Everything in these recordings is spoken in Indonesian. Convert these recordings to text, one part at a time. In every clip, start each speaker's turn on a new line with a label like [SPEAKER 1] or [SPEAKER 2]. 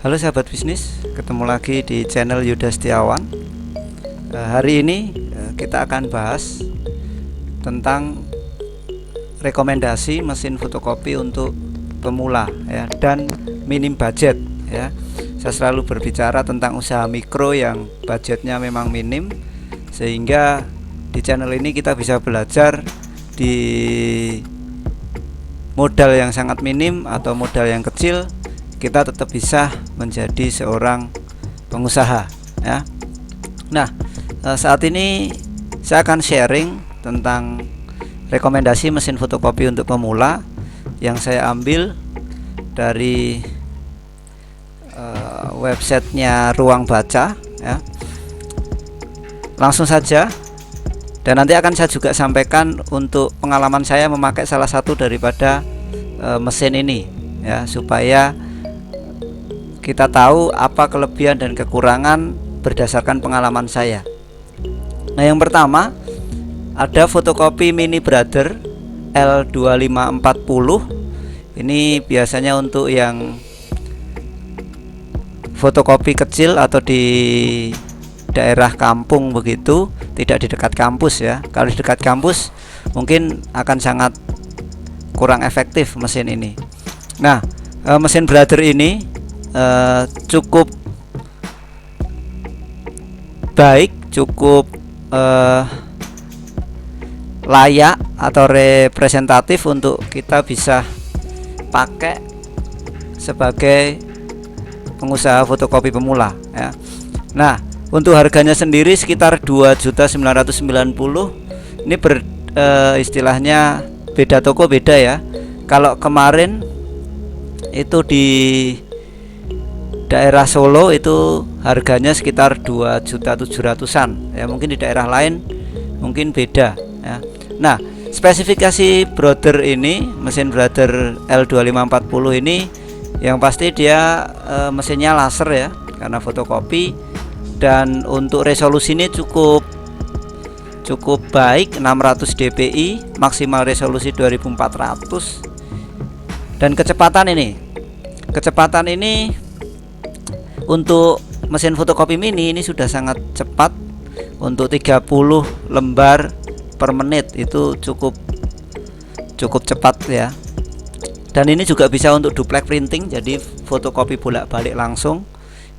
[SPEAKER 1] Halo sahabat bisnis, ketemu lagi di channel Yuda Setiawan. Hari ini kita akan bahas tentang rekomendasi mesin fotokopi untuk pemula ya, dan minim budget ya. Saya selalu berbicara tentang usaha mikro yang budgetnya memang minim, sehingga di channel ini kita bisa belajar di modal yang sangat minim atau modal yang kecil, kita tetap bisa menjadi seorang pengusaha ya. Nah, saat ini saya akan sharing tentang rekomendasi mesin fotokopi untuk pemula yang saya ambil dari websitenya Ruang Baca ya. Langsung saja, dan nanti akan saya juga sampaikan untuk pengalaman saya memakai salah satu daripada mesin ini ya, supaya kita tahu apa kelebihan dan kekurangan berdasarkan pengalaman saya. Nah, yang pertama ada fotokopi Mini Brother L2540. Ini biasanya untuk yang fotokopi kecil atau di daerah kampung begitu, tidak di dekat kampus ya. Kalau di dekat kampus mungkin akan sangat kurang efektif mesin ini. Nah, mesin Brother ini cukup baik, cukup layak atau representatif untuk kita bisa pakai sebagai pengusaha fotokopi pemula ya. Nah, untuk harganya sendiri sekitar 2.990.000. Ini istilahnya beda toko beda ya. Kalau kemarin itu di daerah Solo itu harganya sekitar 2.700.000-an ya, mungkin di daerah lain mungkin beda ya. Nah, spesifikasi Brother ini, mesin Brother L2540 ini yang pasti dia mesinnya laser ya, karena fotokopi, dan untuk resolusi ini cukup baik, 600 dpi, maksimal resolusi 2400. Dan kecepatan ini untuk mesin fotokopi mini ini sudah sangat cepat. Untuk 30 lembar per menit itu cukup cepat ya. Dan ini juga bisa untuk duplex printing, jadi fotokopi bolak-balik langsung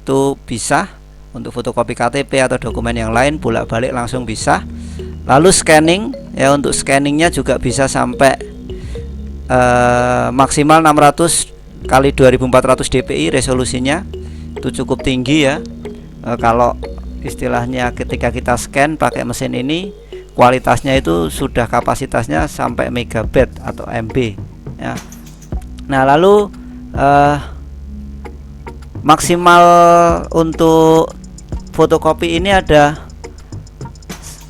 [SPEAKER 1] itu bisa. Untuk fotokopi KTP atau dokumen yang lain bolak-balik langsung bisa. Lalu scanning ya, untuk scanningnya juga bisa sampai maksimal 600 kali 2400 dpi resolusinya, itu cukup tinggi ya. Kalau istilahnya ketika kita scan pakai mesin ini, kualitasnya itu sudah kapasitasnya sampai megabyte atau MB ya. Nah, lalu maksimal untuk fotokopi ini ada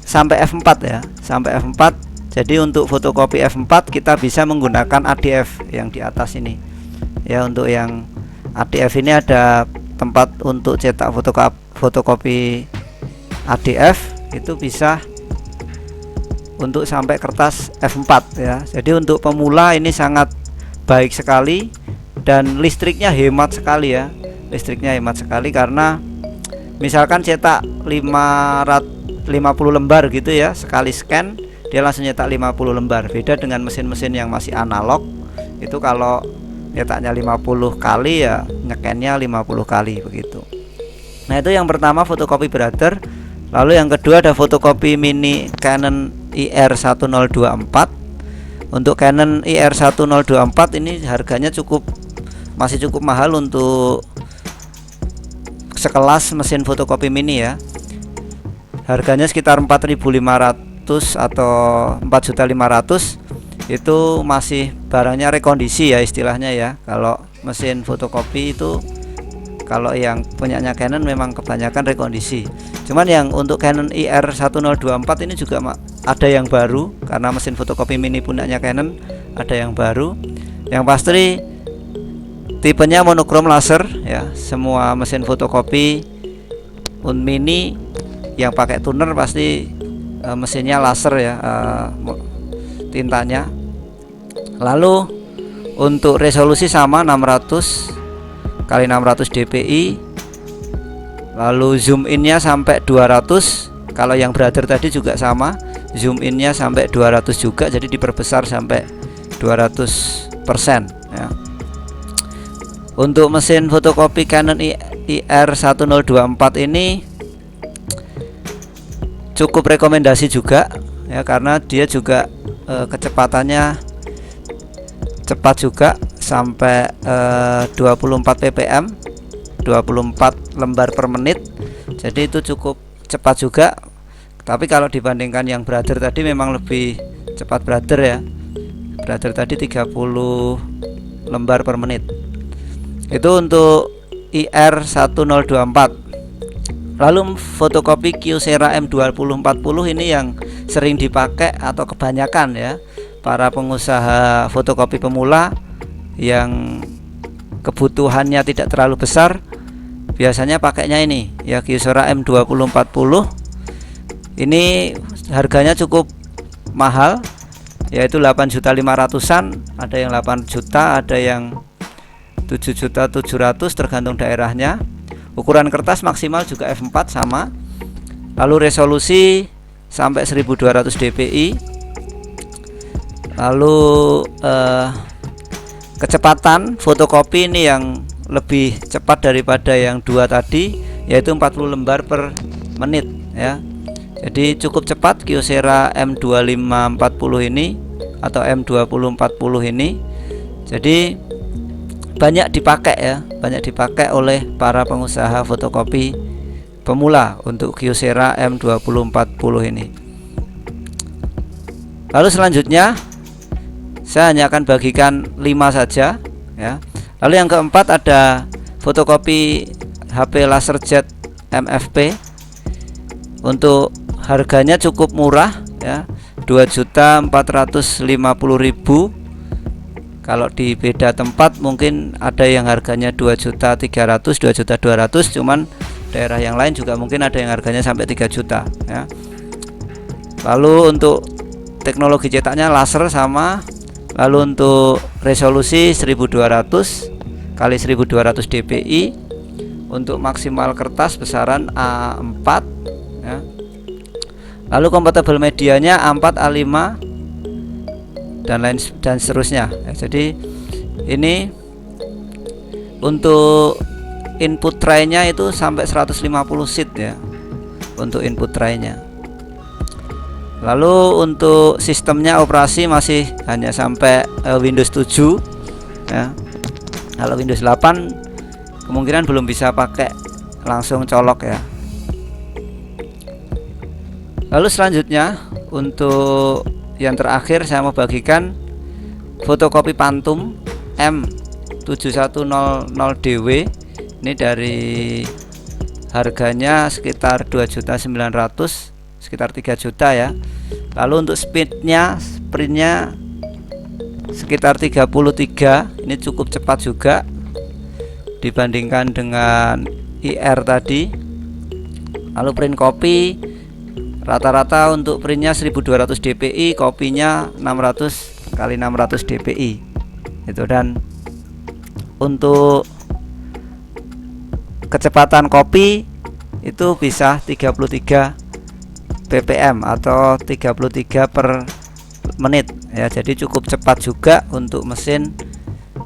[SPEAKER 1] sampai F4 ya, sampai F4. Jadi untuk fotokopi F4 kita bisa menggunakan ADF yang di atas ini ya. Untuk yang ADF ini ada tempat untuk cetak fotokopi ADF, itu bisa untuk sampai kertas F4 ya. Jadi untuk pemula ini sangat baik sekali, dan listriknya hemat sekali ya. Listriknya hemat sekali karena misalkan cetak 50 lembar gitu ya, sekali scan dia langsung nyetak 50 lembar. Beda dengan mesin-mesin yang masih analog, itu kalau nyetaknya 50 kali ya nyekennya 50 kali begitu. Nah, itu yang pertama fotokopi Brother. Lalu yang kedua ada fotokopi mini Canon IR1024. Untuk Canon IR1024 ini harganya masih cukup mahal untuk sekelas mesin fotokopi mini ya. Harganya sekitar 4.500 atau 4.500.000. Itu masih barangnya rekondisi ya istilahnya ya. Kalau mesin fotokopi itu, kalau yang punyanya Canon memang kebanyakan rekondisi. Cuman yang untuk Canon IR1024 ini juga ada yang baru, karena mesin fotokopi mini punyanya Canon ada yang baru. Yang pasti tipenya monokrom laser ya. Semua mesin fotokopi mini yang pakai tuner pasti mesinnya laser ya, tintanya. Lalu untuk resolusi sama 600 kali 600 dpi. Lalu zoom innya sampai 200. Kalau yang brother tadi juga sama, zoom innya sampai 200 juga, jadi diperbesar sampai 200% ya. Untuk mesin fotokopi Canon IR1024 ini cukup rekomendasi juga ya, karena dia juga kecepatannya cepat juga sampai 24 ppm, 24 lembar per menit. Jadi itu cukup cepat juga. Tapi kalau dibandingkan yang brother tadi memang lebih cepat brother ya. Brother tadi 30 lembar per menit. Itu untuk IR1024. Lalu fotokopi Kyocera M2040 ini yang sering dipakai atau kebanyakan ya para pengusaha fotokopi pemula yang kebutuhannya tidak terlalu besar, biasanya pakainya ini ya, Kyocera M2040. Ini harganya cukup mahal, yaitu 8.500.000-an, ada yang 8 juta, ada yang 7.700.000 tergantung daerahnya. Ukuran kertas maksimal juga f4 sama. Lalu resolusi sampai 1200 dpi. Lalu kecepatan fotokopi ini yang lebih cepat daripada yang dua tadi, yaitu 40 lembar per menit ya. Jadi cukup cepat Kyocera M2540 ini atau M2040 ini. Jadi banyak dipakai ya, banyak dipakai oleh para pengusaha fotokopi pemula untuk Kyocera M2040 ini. Lalu selanjutnya saya hanya akan bagikan 5 saja ya. Lalu yang keempat ada fotokopi HP LaserJet MFP. Untuk harganya cukup murah ya, 2.450.000. Kalau di beda tempat mungkin ada yang harganya 2.300.000, 2.200.000, cuman daerah yang lain juga mungkin ada yang harganya sampai 3 juta ya. Lalu untuk teknologi cetaknya laser sama. Lalu untuk resolusi 1200 kali 1200 dpi. Untuk maksimal kertas besaran A4 ya. Lalu compatible medianya A4, A5 dan seterusnya ya. Jadi ini untuk input tray-nya itu sampai 150 seat ya, untuk input tray-nya. Lalu untuk sistemnya operasi masih hanya sampai Windows 7 ya. Kalau Windows 8 kemungkinan belum bisa pakai langsung colok ya. Lalu selanjutnya untuk yang terakhir saya mau bagikan fotokopi Phantom M7100DW. Ini dari harganya sekitar 2.900.000, sekitar 3 juta ya. Lalu untuk sprintnya sekitar 33. Ini cukup cepat juga dibandingkan dengan IR tadi. Lalu print copy rata-rata untuk printnya 1200 dpi, kopinya 600 kali 600 dpi itu. Dan untuk kecepatan kopi itu bisa 33 ppm atau 33 per menit ya. Jadi cukup cepat juga untuk mesin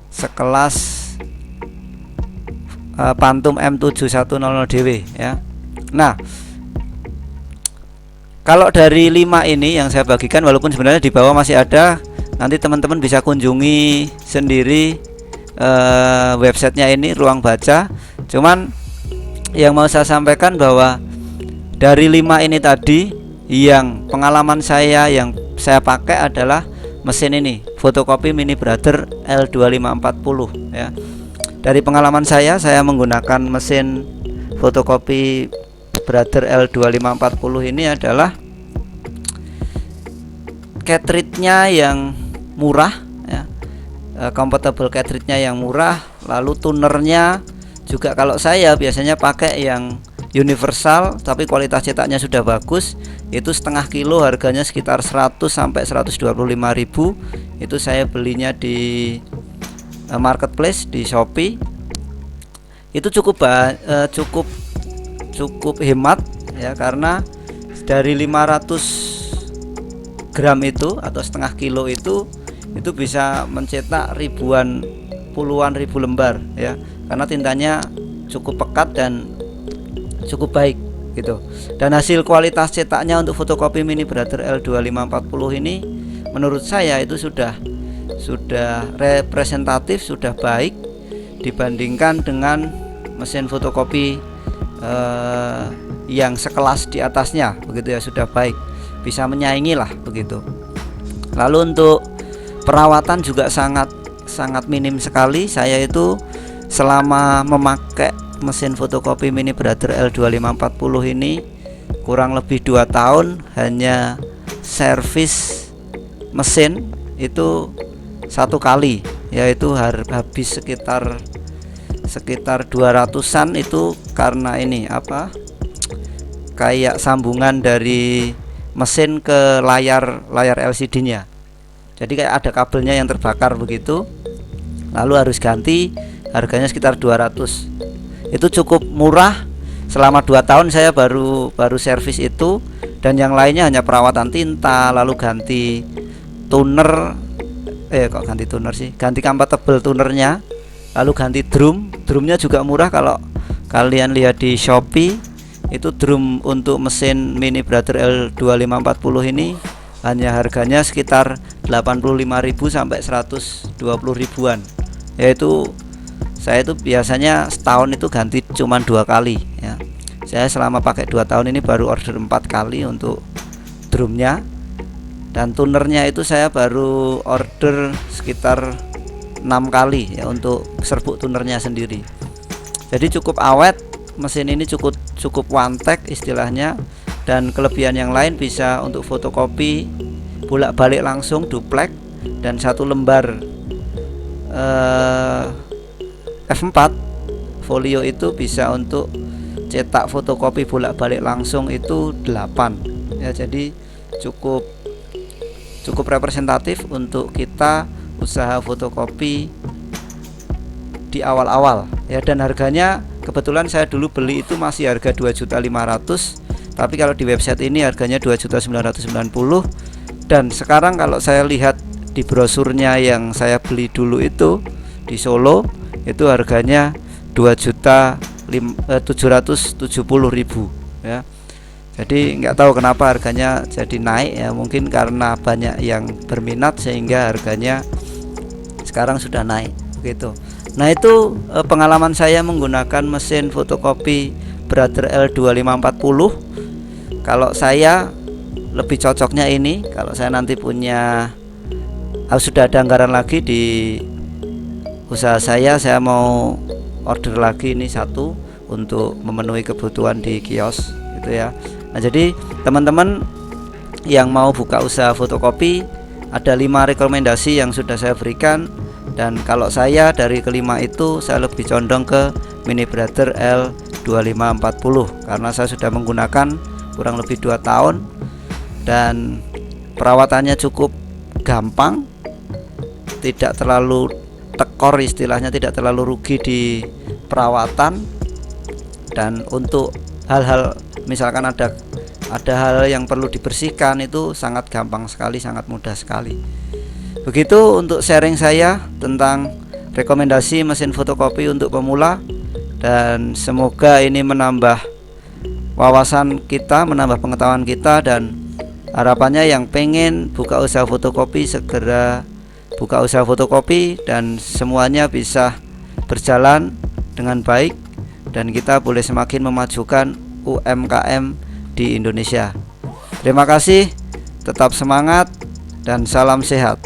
[SPEAKER 1] sekelas Phantom M7100DW ya. Nah, kalau dari 5 ini yang saya bagikan, walaupun sebenarnya di bawah masih ada, nanti teman-teman bisa kunjungi sendiri websitenya ini, Ruang Baca. Cuman yang mau saya sampaikan bahwa dari 5 ini tadi, yang pengalaman saya yang saya pakai adalah mesin ini, fotokopi Mini Brother L2540 ya. Dari pengalaman saya menggunakan mesin fotokopi Brother L2540 ini adalah cartridge-nya yang murah ya, compatible cartridge-nya yang murah. Lalu tunernya juga, kalau saya biasanya pakai yang universal tapi kualitas cetaknya sudah bagus, itu setengah kilo harganya sekitar 100 sampai 125.000. Itu saya belinya di marketplace di Shopee. itu cukup cukup hemat ya, karena dari 500 gram itu atau setengah kilo itu bisa mencetak puluhan ribu lembar ya, karena tintanya cukup pekat dan cukup baik gitu. Dan hasil kualitas cetaknya untuk fotokopi Mini Brother L2540 ini menurut saya itu sudah representatif, sudah baik dibandingkan dengan mesin fotokopi yang sekelas di atasnya begitu ya, sudah baik, bisa menyaingi lah begitu. Lalu untuk perawatan juga sangat minim sekali. Saya itu selama memakai mesin fotokopi Mini Brother L2540 ini kurang lebih 2 tahun hanya servis mesin itu 1 kali, yaitu habis sekitar 200-an itu, karena ini kayak sambungan dari mesin ke layar LCD-nya. Jadi kayak ada kabelnya yang terbakar begitu, lalu harus ganti, harganya sekitar 200. Itu cukup murah. Selama 2 tahun saya baru servis itu, dan yang lainnya hanya perawatan tinta, lalu ganti tuner, ganti compatible tunernya, lalu ganti drumnya juga murah. Kalau kalian lihat di Shopee itu drum untuk mesin Mini Brother L2540 ini hanya harganya sekitar 85.000 sampai 120 ribuan. Yaitu saya itu biasanya setahun itu ganti cuma 2 kali ya. Saya selama pakai 2 tahun ini baru order 4 kali untuk drumnya, dan tunernya itu saya baru order sekitar 6 kali ya untuk serbuk tunernya sendiri. Jadi cukup awet, mesin ini cukup one take istilahnya, dan kelebihan yang lain bisa untuk fotokopi bolak-balik langsung duplek, dan 1 lembar F4 folio itu bisa untuk cetak fotokopi bolak-balik langsung itu 8 ya. Jadi cukup representatif untuk kita usaha fotokopi di awal-awal ya. Dan harganya kebetulan saya dulu beli itu masih harga 2.500.000, tapi kalau di website ini harganya 2.990.000. Dan sekarang kalau saya lihat di brosurnya yang saya beli dulu itu di Solo, itu harganya 2.770.000 ya. Jadi nggak tahu kenapa harganya jadi naik ya, mungkin karena banyak yang berminat sehingga harganya sekarang sudah naik gitu. Nah, itu pengalaman saya menggunakan mesin fotokopi Brother L2540. Kalau saya lebih cocoknya ini, kalau saya nanti punya sudah ada anggaran lagi di usaha saya mau order lagi ini 1 untuk memenuhi kebutuhan di kios gitu ya. Nah, jadi teman-teman yang mau buka usaha fotokopi, ada 5 rekomendasi yang sudah saya berikan, dan kalau saya dari kelima itu saya lebih condong ke Mini Brother L2540 karena saya sudah menggunakan kurang lebih 2 tahun dan perawatannya cukup gampang, tidak terlalu tekor istilahnya, tidak terlalu rugi di perawatan. Dan untuk hal-hal misalkan ada hal yang perlu dibersihkan itu sangat gampang sekali, sangat mudah sekali. Begitu untuk sharing saya tentang rekomendasi mesin fotokopi untuk pemula, dan semoga ini menambah wawasan kita, menambah pengetahuan kita, dan harapannya yang pengen buka usaha fotokopi segera buka usaha fotokopi dan semuanya bisa berjalan dengan baik, dan kita boleh semakin memajukan UMKM di Indonesia. Terima kasih, tetap semangat dan salam sehat.